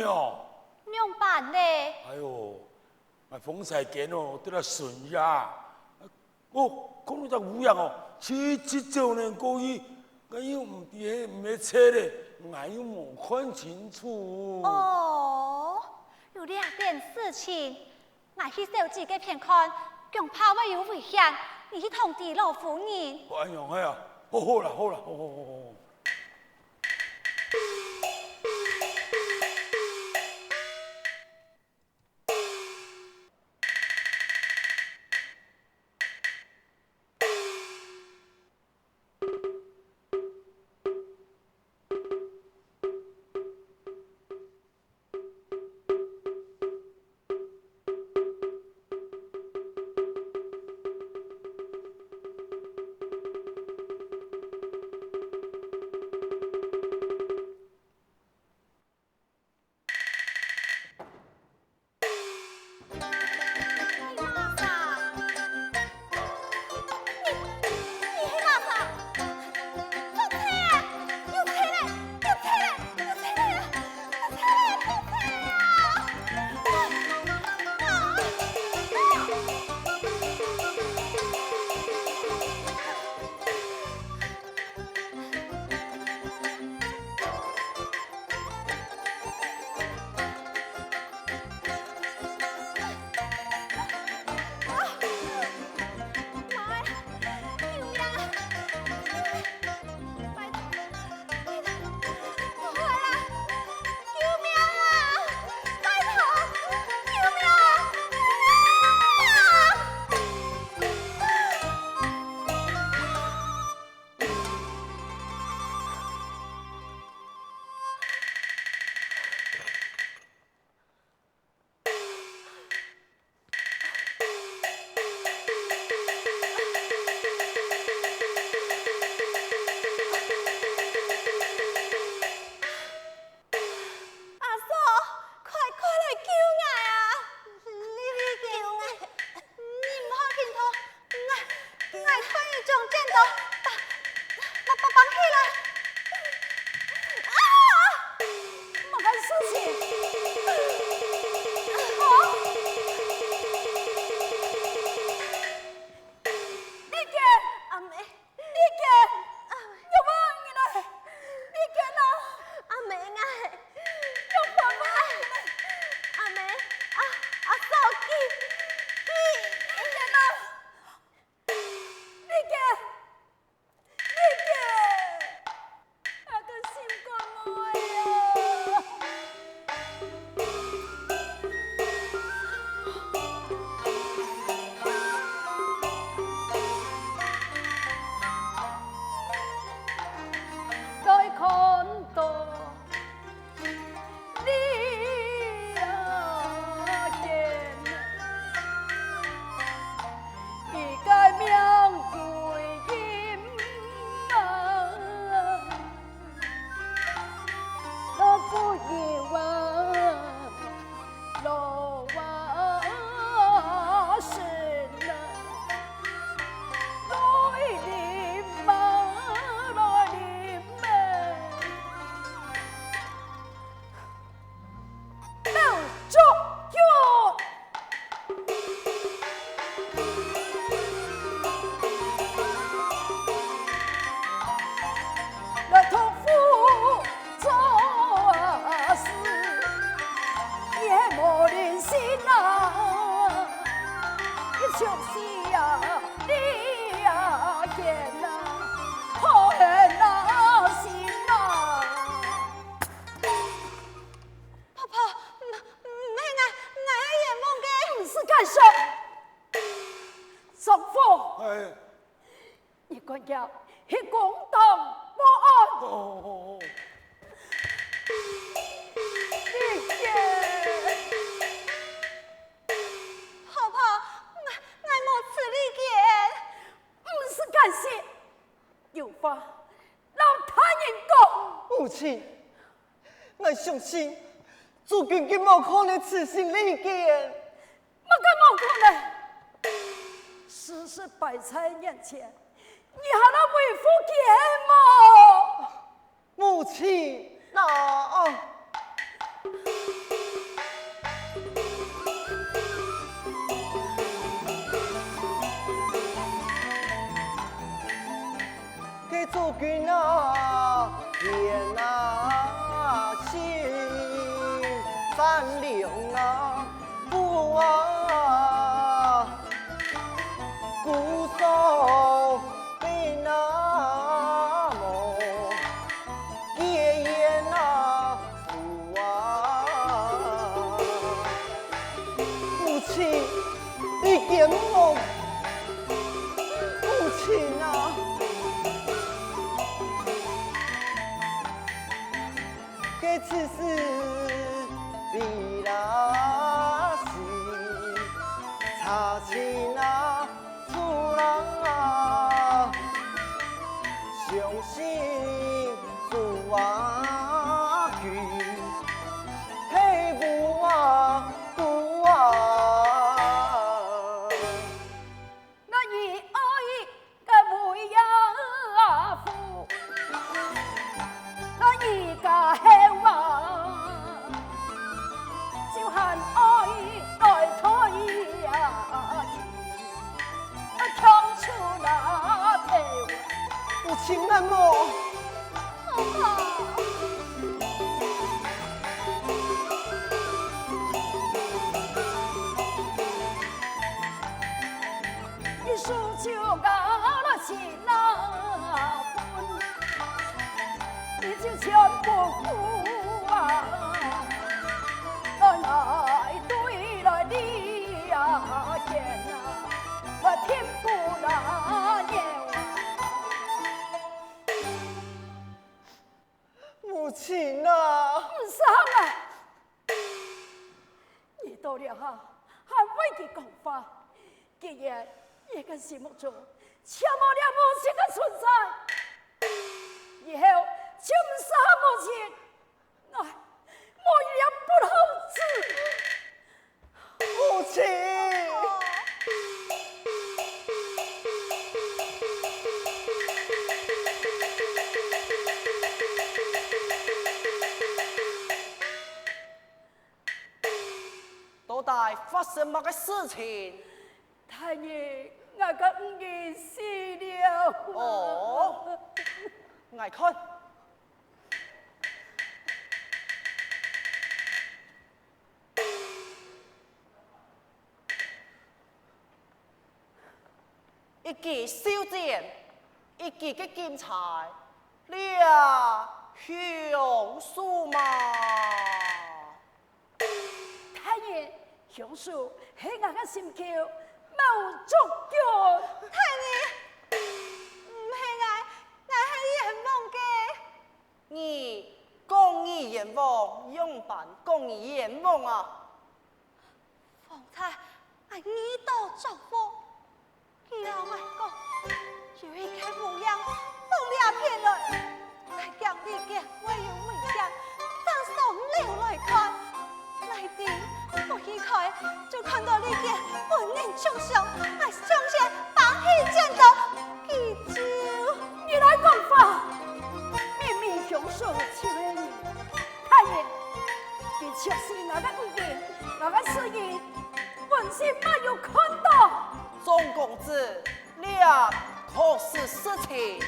哦。娘办嘞？哎呦，啊风采见哦，得了顺呀。哦，讲到这有样哦，这少年过去，我又唔伫唔会车咧，我又冇看清楚。哦，有两件事情，我去手机给片看，恐怕会有危险，你去通知老夫人。哎呦哎呀，好啦好啦，好。一个叫一公堂保安。哦，你姐，婆婆，我没此理见，不是感谢，有话让他人讲。母亲，我相信主君佢冇可能此行理见。我敢冇可能。事实摆在眼前，你还能为父见吗？母亲，那。给做君啊，天啊心善良啊，父啊，姑嫂被那么爷爷那父啊，母亲你见我，母亲啊。这次是为了是查清那主人啊，相信主啊句，黑不啊不啊。我以爱个为呀父，我以个希望，就喊爱退呀，唱出那悲母亲那么。一数就了起那分，你就全不顾啊！来对了你呀见啊，我听不了念母亲啊，唔生啊！你到了哈，还为的讲法，既然一个心目中缺无了母亲的存在，以后就唔杀母亲，我也不好治。母亲。到底发生乜嘅事情？太爷，我个五爷死了。哦，我看一记烧箭，一记嘅剑材，俩香树嘛。太爷，享受喺我嘅心口冇足腳。太爷，唔系我系阎王嘅。你公义阎王，用办公义阎王啊！方才我耳朵作风，佢老我讲，有一个模样，风俩片来，我讲你嘅我有危险，张上流来看，来电我一开就看到你嘅本人长相，我相信把戏见到，佢就你来讲法，明明享受亲爱你，太爷，你确实那个五爷，那个事业，本身没有看到。钟公子，俩可是事情。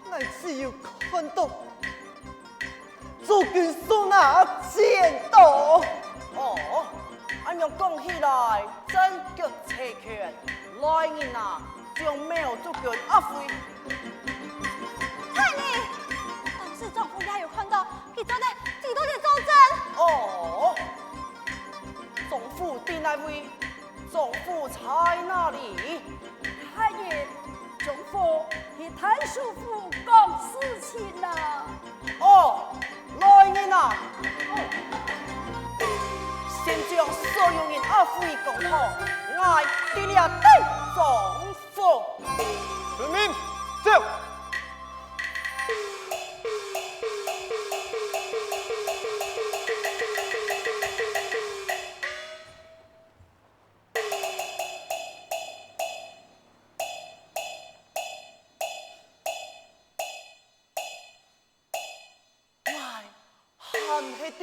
我只有看到做军手拿剑刀。哦，按样讲起来，真脚齐全，来人啊，将苗族军压飞。太爷，当时丈夫也有看到，佢做的几多的周真。哦，总府在哪位？总府在哪里？太爷，总府与太叔府讲事情啦。哦，来人啊！先将所有人压飞公堂，我对了对总府。遵命，走。看迄啲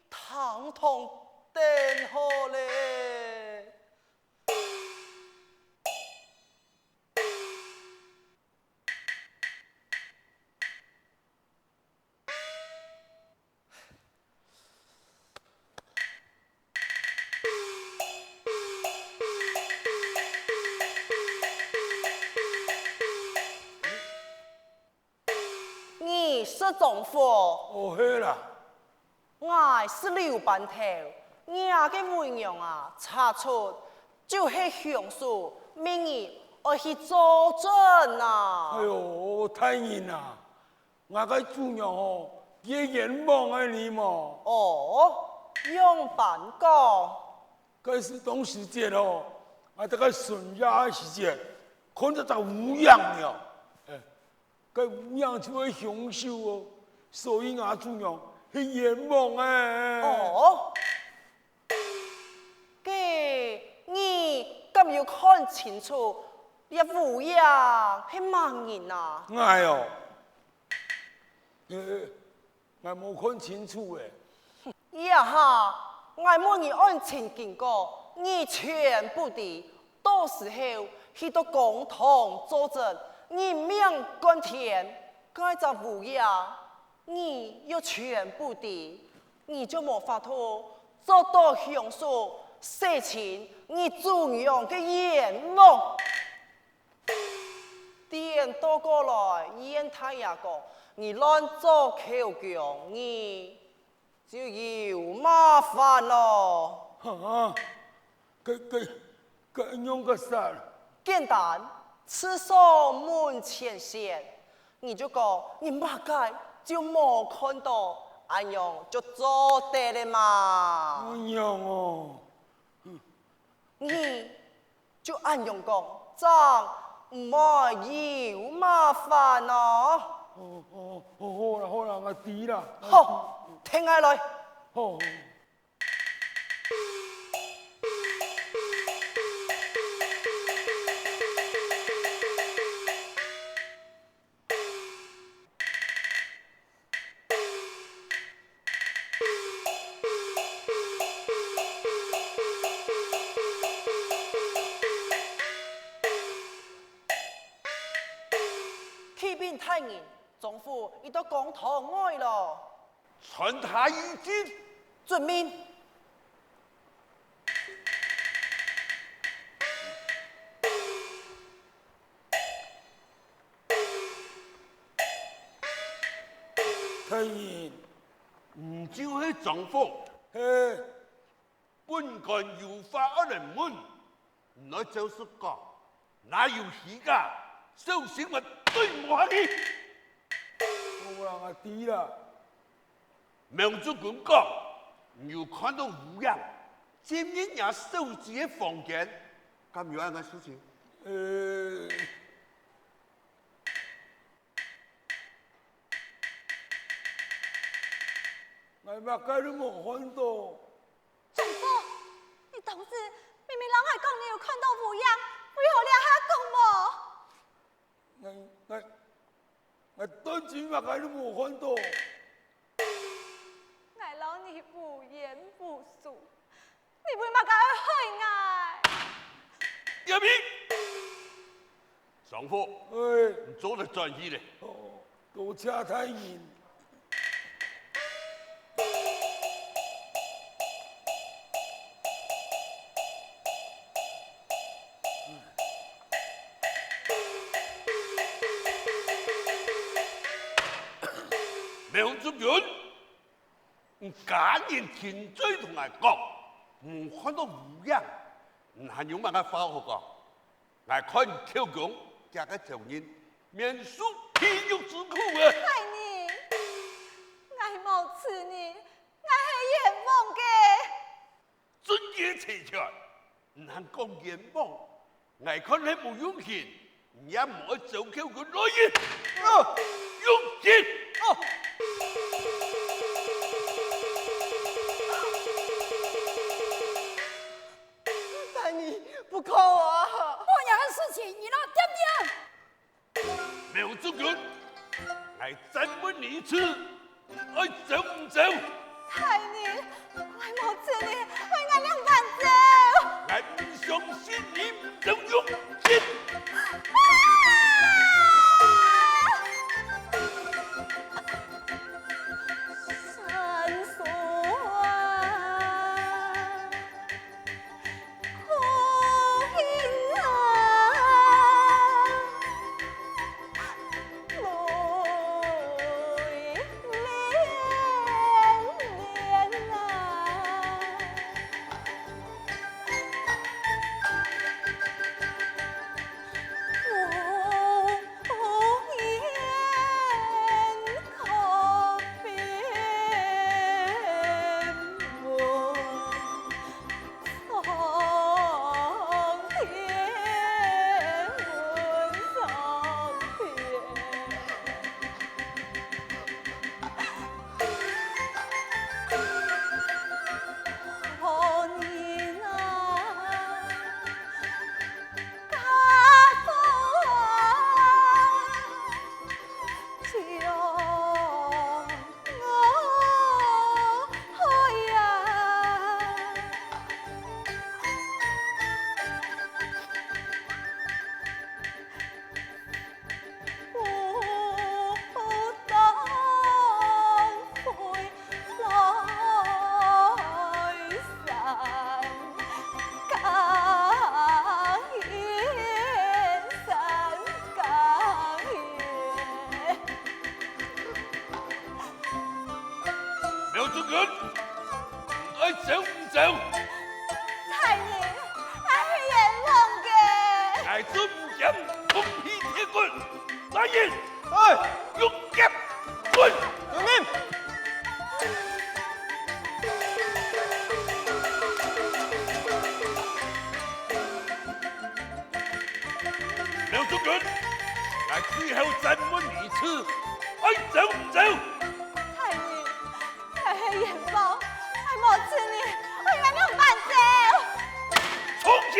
堂堂灯火嘞，是丈夫，哦，嘿啦，我是刘半头，我的为娘啊，查出就是乡属，明日我去作证呐。哎呦，太人啦！我个主娘哦，也眼望啊你嘛，哦，用办讲，该是当时节哦，我这个顺亚时节，看到这乌羊了，哎，该乌羊就会享受哦，所以我主娘是眼望哎。哦，给你敢要看清楚，你乌鸦是盲人啊？哎呦，我冇看清楚诶。呀哈，我问你按情经过，你全部的，到时候去到公堂作证，你命关天，该只乌鸦，你要全部的，你就冇法度做到享受事情你主娘的愿望。点多过来，烟太阳讲，你乱做口讲，你就有麻烦咯。啊，个用个啥？简单，厕所门前线，你就讲你马街就冇看到，安样就做得了嘛。哎呀哦，你就按样讲，张唔好有麻烦咯。好啦，我知啦。好，听下来。好。启禀太人，丈夫已到公堂外咯。传他一军。遵命。太人，唔就是丈夫，嘿，本干有法而人门，那就是讲，哪有时间受刑物对我你？好啦，我知啦。苗主管讲，有看到乌鸦，前面也收自己房间，咁有啱嘅事情。我目家都冇看到。丈夫，你当时明明人还讲你有看到乌鸦，为何你还讲无？我当时目家都冇看到。我老你无言不述，你为嘛该害我？叶明，丈夫，哎，你做得专一咧。哦，多谢太人。苗主管，唔假言前追同我讲，唔看到乌鸦，唔系用乜嘢法学个？我看跳工加个常人，免受地狱之苦啊！害你，我无此你，我是冤枉的。尊严齐全，唔肯讲冤枉，我看你冇勇气，也冇做跳工来源。勇气！太人不靠啊！我样的事情，你那点点？苗主管，我再问你一次，我走唔走？害你，我无此你，为我两万走。我唔相信你唔走勇气。山水苦饮啊，泪准将空劈铁棍，来人，哎，用剑棍。遵命。梁中元，来最后咱们一次，哎，走走。太爷，太黑眼包，爱莫吃你，我原来没有办走。从前。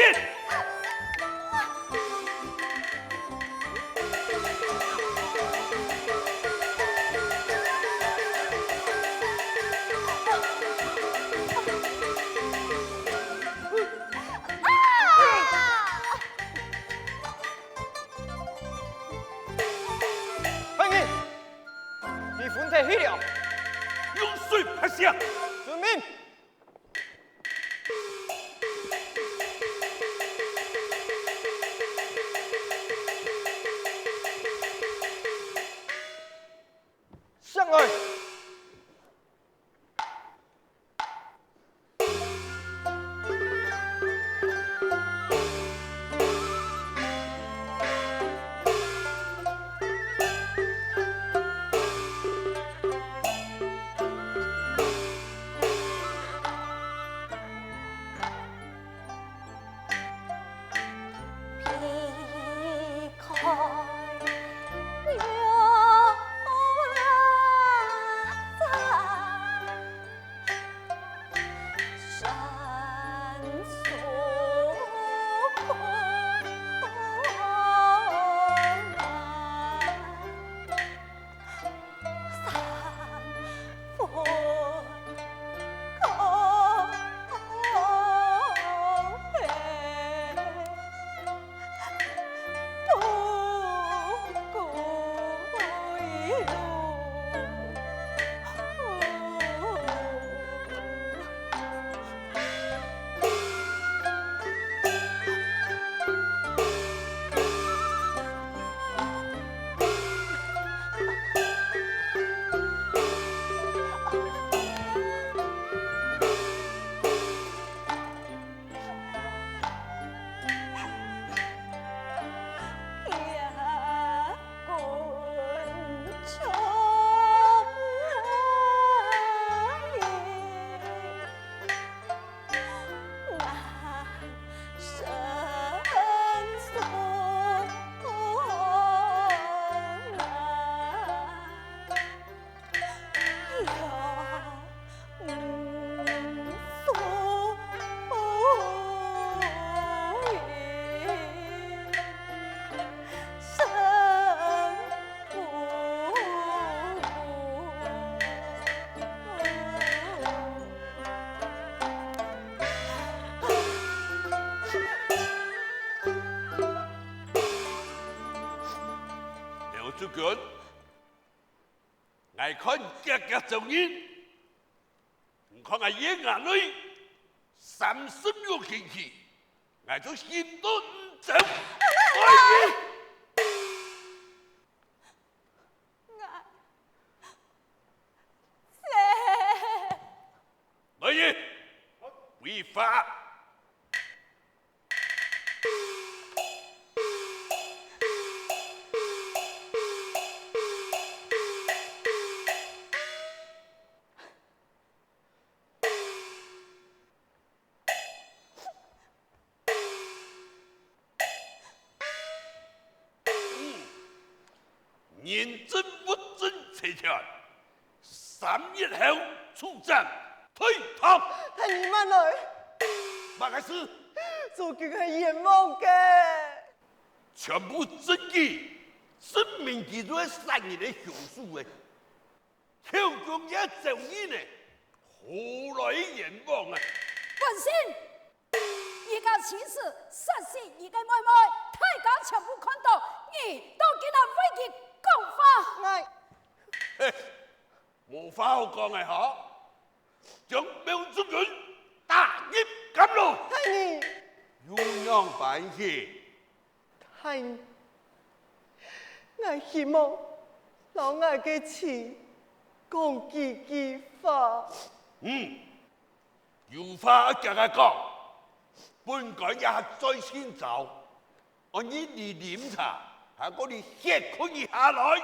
欢迎，你分体去了。用水拍下。遵命。上来。避开流山山宿主管，我看家家众人，唔看我眼眼泪，30秒前去，我就心都唔走。来人，违法！认真不真切切，3日後出戰退堂。太你慢來，乜嘅事？做嘅係冤枉嘅。全部證據證明佢做殺人嘅兇手嘅，強公也正義呢，何來冤枉啊？本仙，而家此事實是而家妹妹，大家全部看到，你都見他為佢講法。嘿，無法好講嘅嚇，將苗中人打入監牢，太你，醞釀辦事。太你，我希望老外嘅詞講幾話。有話夾我講，本該也再先走，我一你饮茶，还给你血可以下来。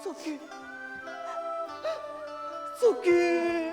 祖君，祖君。